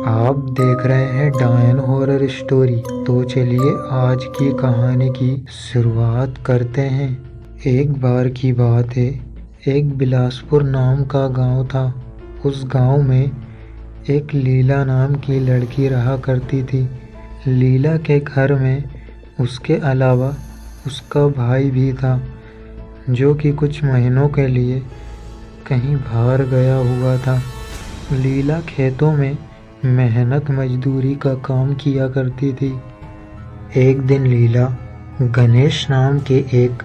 आप देख रहे हैं डायन हॉरर स्टोरी। तो चलिए आज की कहानी की शुरुआत करते हैं। एक बार की बात है, एक बिलासपुर नाम का गांव था। उस गांव में एक लीला नाम की लड़की रहा करती थी। लीला के घर में उसके अलावा उसका भाई भी था, जो कि कुछ महीनों के लिए कहीं बाहर गया हुआ था। लीला खेतों में मेहनत मजदूरी का काम किया करती थी। एक दिन लीला गणेश नाम के एक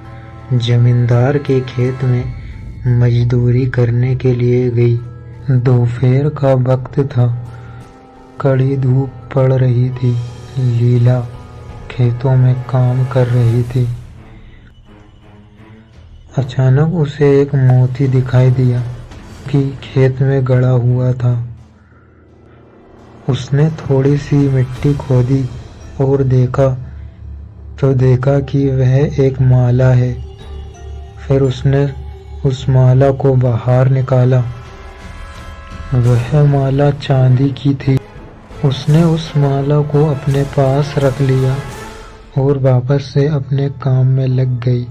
जमींदार के खेत में मजदूरी करने के लिए गई। दोपहर का वक्त था, कड़ी धूप पड़ रही थी। लीला खेतों में काम कर रही थी। अचानक उसे एक मोती दिखाई दिया कि खेत में गड़ा हुआ था। उसने थोड़ी सी मिट्टी खोदी और देखा कि वह एक माला है। फिर उसने उस माला को बाहर निकाला। वह माला चांदी की थी। उसने उस माला को अपने पास रख लिया और वापस से अपने काम में लग गई।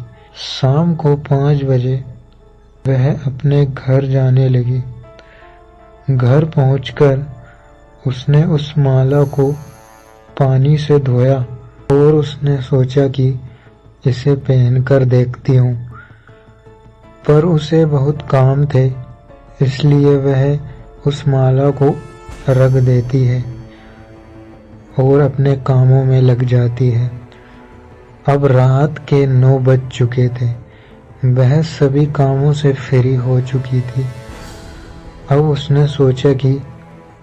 शाम को 5 बजे वह अपने घर जाने लगी। घर पहुंचकर उसने उस माला को पानी से धोया और उसने सोचा कि इसे पहनकर देखती हूँ, पर उसे बहुत काम थे, इसलिए वह उस माला को रख देती है और अपने कामों में लग जाती है। अब रात के 9 बज चुके थे। वह सभी कामों से फ्री हो चुकी थी। अब उसने सोचा कि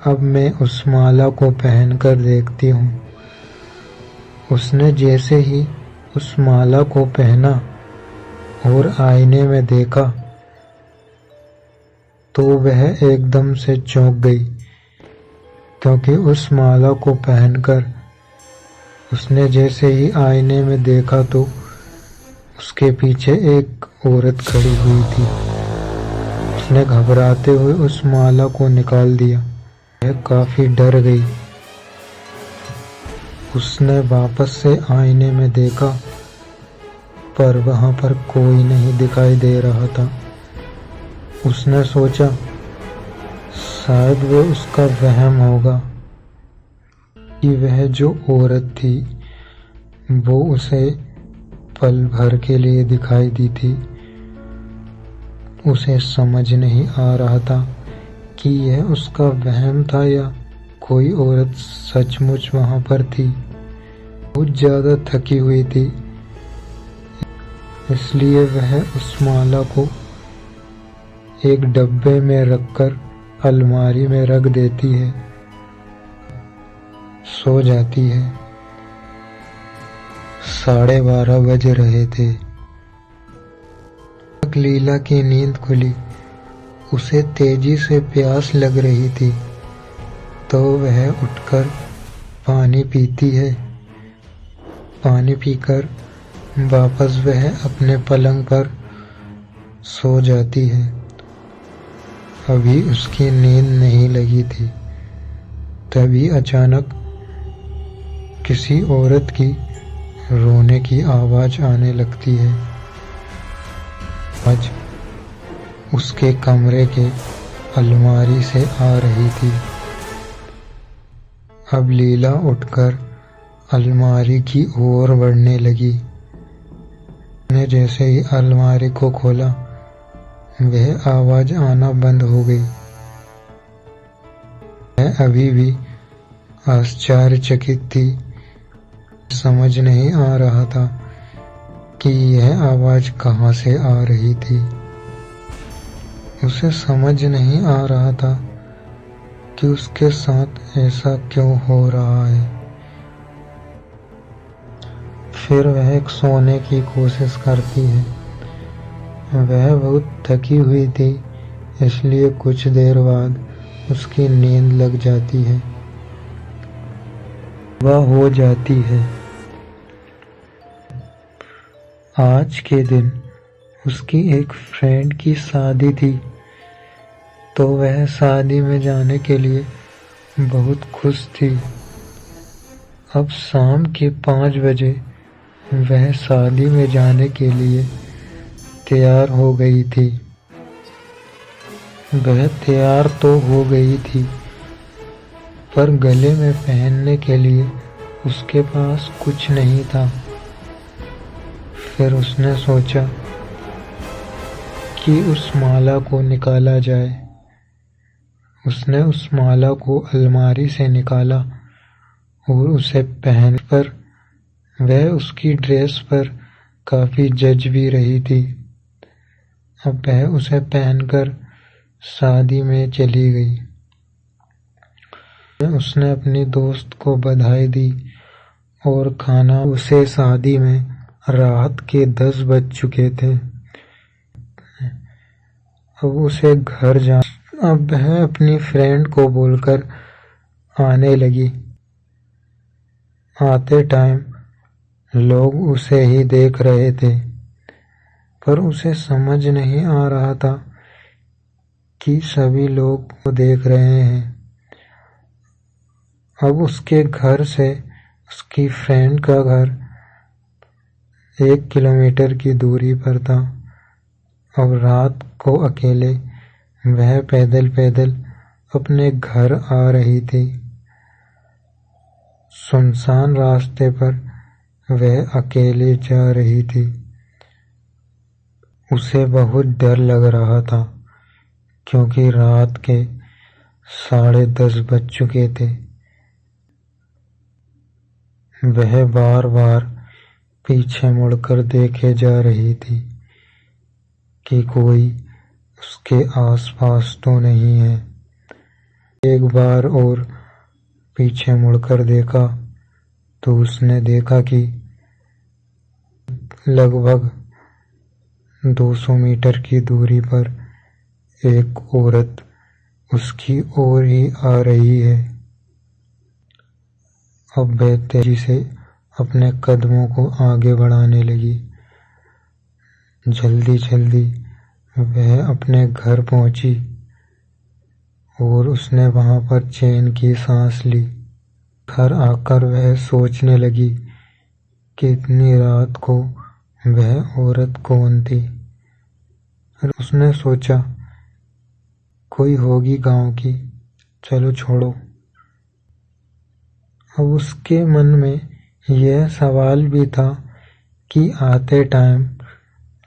अब मैं उस माला को पहनकर देखती हूँ। उसने जैसे ही उस माला को पहना और आईने में देखा तो वह एकदम से चौंक गई, क्योंकि उस माला को पहनकर उसने जैसे ही आईने में देखा तो उसके पीछे एक औरत खड़ी हुई थी। उसने घबराते हुए उस माला को निकाल दिया। वह काफी डर गई। उसने वापस से आईने में देखा, पर वहां पर कोई नहीं दिखाई दे रहा था। उसने सोचा शायद वो उसका वहम होगा कि वह जो औरत थी वो उसे पल भर के लिए दिखाई दी थी। उसे समझ नहीं आ रहा था कि यह उसका वहम था या कोई औरत सचमुच वहां पर थी। बहुत ज्यादा थकी हुई थी, इसलिए वह उस माला को एक डब्बे में रखकर अलमारी में रख देती है, सो जाती है। 12:30 बज रहे थे। लीला की नींद खुली। उसे तेजी से प्यास लग रही थी, तो वह उठकर पानी पीती है। पानी पीकर वापस वह अपने पलंग पर सो जाती है। अभी उसकी नींद नहीं लगी थी। तभी अचानक किसी औरत की रोने की आवाज आने लगती है। आज उसके कमरे के अलमारी से आ रही थी। अब लीला उठकर अलमारी की ओर बढ़ने लगी। उसने जैसे ही अलमारी को खोला, वह आवाज आना बंद हो गई। वह अभी भी आश्चर्यचकित थी। समझ नहीं आ रहा था कि यह आवाज कहाँ से आ रही थी। उसे समझ नहीं आ रहा था कि उसके साथ ऐसा क्यों हो रहा है। फिर वह सोने की कोशिश करती है। वह बहुत थकी हुई थी, इसलिए कुछ देर बाद उसकी नींद लग जाती है। वह हो जाती है। आज के दिन उसकी एक फ्रेंड की शादी थी, तो वह शादी में जाने के लिए बहुत खुश थी। अब शाम के 5 बजे वह शादी में जाने के लिए तैयार हो गई थी। वह तैयार तो हो गई थी, पर गले में पहनने के लिए उसके पास कुछ नहीं था। फिर उसने सोचा कि उस माला को निकाला जाए। उसने उस माला को अलमारी से निकाला और उसे पहन पर वह उसकी ड्रेस पर काफी जच भी रही थी। अब वह उसे पहनकर शादी में चली गई। उसने अपनी दोस्त को बधाई दी और खाना उसे शादी में रात के 10 बज चुके थे। अब उसे घर जा अब वह अपनी फ्रेंड को बोलकर आने लगी। आते टाइम लोग उसे ही देख रहे थे, पर उसे समझ नहीं आ रहा था कि सभी लोग को देख रहे हैं। अब उसके घर से उसकी फ्रेंड का घर 1 किलोमीटर की दूरी पर था। अब रात को अकेले वह पैदल पैदल अपने घर आ रही थी। सुनसान रास्ते पर वह अकेले जा रही थी। उसे बहुत डर लग रहा था, क्योंकि रात के 10:30 बज चुके थे। वह बार बार पीछे मुड़कर देखे जा रही थी कि कोई उसके आसपास तो नहीं है। एक बार और पीछे मुड़कर देखा तो उसने देखा कि लगभग 200 मीटर की दूरी पर एक औरत उसकी ओर ही आ रही है। अब वह तेजी से अपने कदमों को आगे बढ़ाने लगी। जल्दी जल्दी वह अपने घर पहुंची और उसने वहां पर चैन की सांस ली। घर आकर वह सोचने लगी कि इतनी रात को वह औरत कौन थी। फिर उसने सोचा कोई होगी गांव की, चलो छोड़ो। अब उसके मन में यह सवाल भी था कि आते टाइम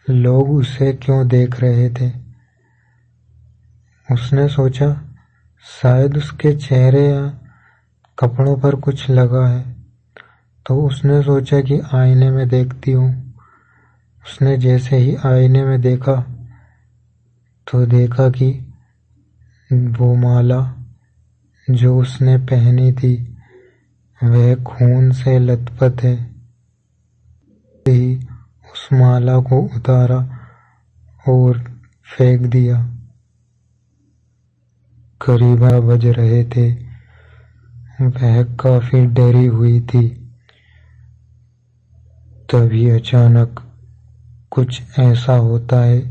लोग उसे क्यों देख रहे थे। उसने सोचा शायद उसके चेहरे या कपड़ों पर कुछ लगा है, तो उसने सोचा कि आईने में देखती हूँ। उसने जैसे ही आईने में देखा तो देखा कि वो माला जो उसने पहनी थी वह खून से लथपथ है। ही उस माला को उतारा और फेंक दिया। करीब 12 बज रहे थे। वह काफी डरी हुई थी। तभी अचानक कुछ ऐसा होता है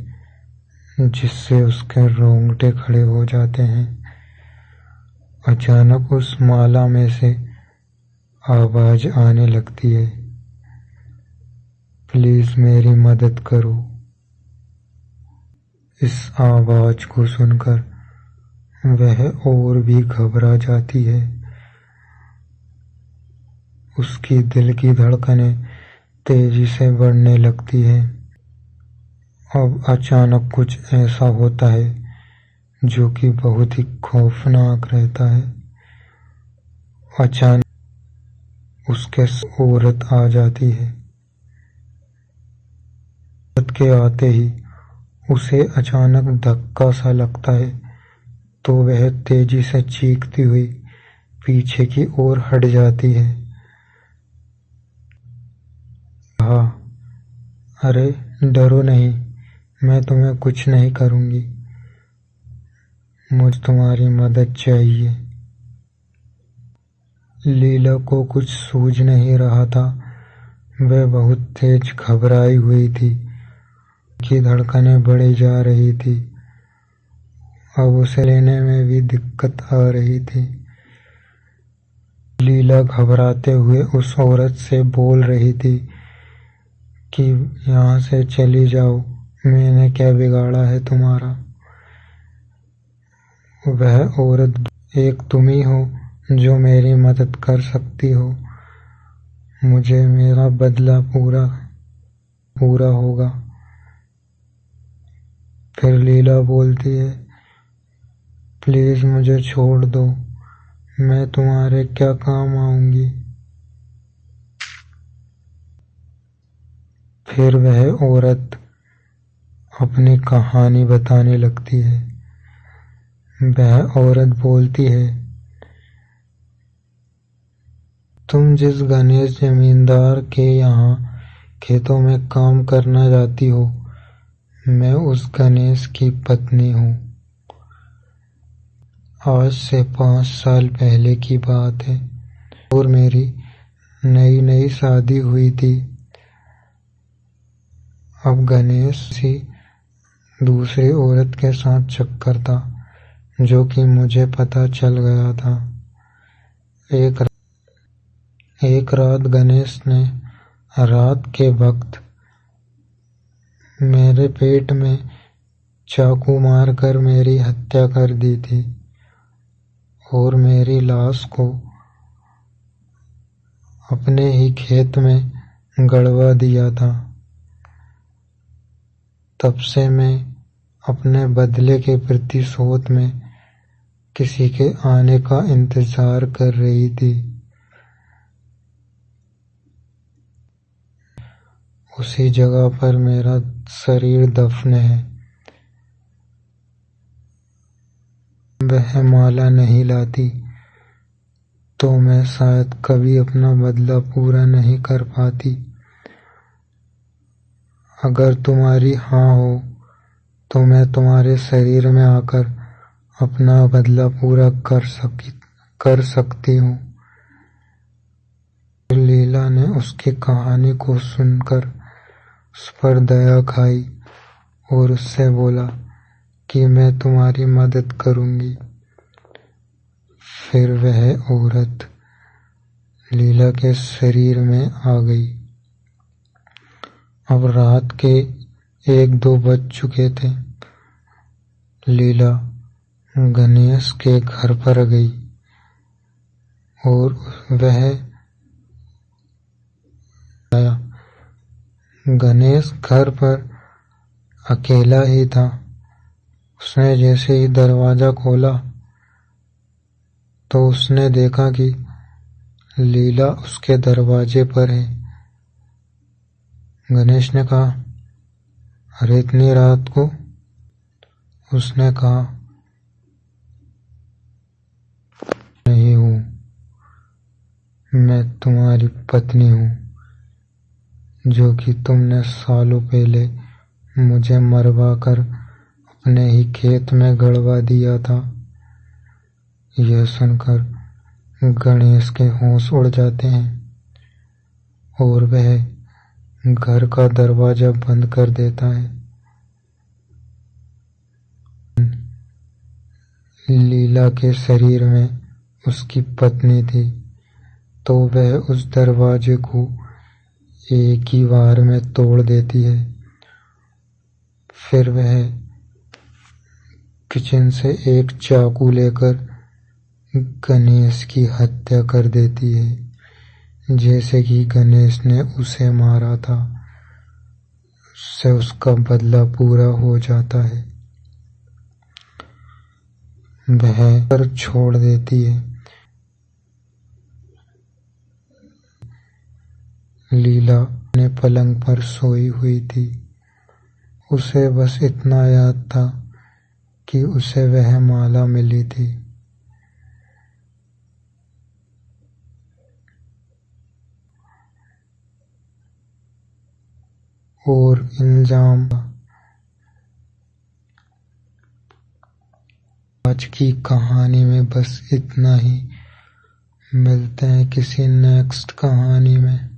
जिससे उसके रोंगटे खड़े हो जाते हैं। अचानक उस माला में से आवाज आने लगती है, प्लीज मेरी मदद करो। इस आवाज को सुनकर वह और भी घबरा जाती है। उसकी दिल की धड़कनें तेजी से बढ़ने लगती है। अब अचानक कुछ ऐसा होता है जो कि बहुत ही खौफनाक रहता है। अचानक उसके औरत आ जाती है। औरत के आते ही उसे अचानक धक्का सा लगता है, तो वह तेजी से चीखती हुई पीछे की ओर हट जाती है। हाँ, अरे डरो नहीं, मैं तुम्हें कुछ नहीं करूंगी, मुझे तुम्हारी मदद चाहिए। लीला को कुछ सूझ नहीं रहा था। वह बहुत तेज घबराई हुई थी। उसकी धड़कनें बढ़ी जा रही थी। अब उसे लेने में भी दिक्कत आ रही थी। लीला घबराते हुए उस औरत से बोल रही थी कि यहाँ से चली जाओ, मैंने क्या बिगाड़ा है तुम्हारा। वह औरत, एक तुम ही हो जो मेरी मदद कर सकती हो, मुझे मेरा बदला पूरा होगा। फिर लीला बोलती है, प्लीज मुझे छोड़ दो, मैं तुम्हारे क्या काम आऊंगी। फिर वह औरत अपनी कहानी बताने लगती है। वह औरत बोलती है, तुम जिस गणेश जमींदार के यहाँ खेतों में काम करना जाती हो, मैं उस गणेश की पत्नी हूँ। आज से 5 साल पहले की बात है और मेरी नई शादी हुई थी। अब गणेश सी दूसरी औरत के साथ चक्कर था, जो कि मुझे पता चल गया था। एक रात गणेश ने रात के वक्त मेरे पेट में चाकू मारकर मेरी हत्या कर दी थी और मेरी लाश को अपने ही खेत में गड़वा दिया था। तब से मैं अपने बदले के प्रतिशोध में किसी के आने का इंतजार कर रही थी। उसी जगह पर मेरा शरीर दफन है। वह माला नहीं लाती तो मैं शायद कभी अपना बदला पूरा नहीं कर पाती। अगर तुम्हारी हाँ हो तो मैं तुम्हारे शरीर में आकर अपना बदला पूरा कर सकती हूँ। लीला ने उसकी कहानी को सुनकर उस पर दया खाई और उससे बोला कि मैं तुम्हारी मदद करूँगी। फिर वह औरत लीला के शरीर में आ गई। अब रात के 1-2 बज चुके थे। लीला गणेश के घर पर गई और वह आया। गणेश घर पर अकेला ही था। उसने जैसे ही दरवाजा खोला तो उसने देखा कि लीला उसके दरवाजे पर है। गणेश ने कहा, अरे इतनी रात को? उसने कहा, नहीं हूँ, मैं तुम्हारी पत्नी हूँ, जो कि तुमने सालों पहले मुझे मरवा कर अपने ही खेत में गड़वा दिया था। यह सुनकर गणेश के होश उड़ जाते हैं और वह घर का दरवाजा बंद कर देता है। लीला के शरीर में उसकी पत्नी थी, तो वह उस दरवाजे को एक ही बार में तोड़ देती है। फिर वह किचन से एक चाकू लेकर गणेश की हत्या कर देती है, जैसे कि गणेश ने उसे मारा था। उससे उसका बदला पूरा हो जाता है। वह पर छोड़ देती है। लीला अपने पलंग पर सोई हुई थी। उसे बस इतना याद था कि उसे वह माला मिली थी। और इल्जाम। आज की कहानी में बस इतना ही। मिलते हैं किसी नेक्स्ट कहानी में।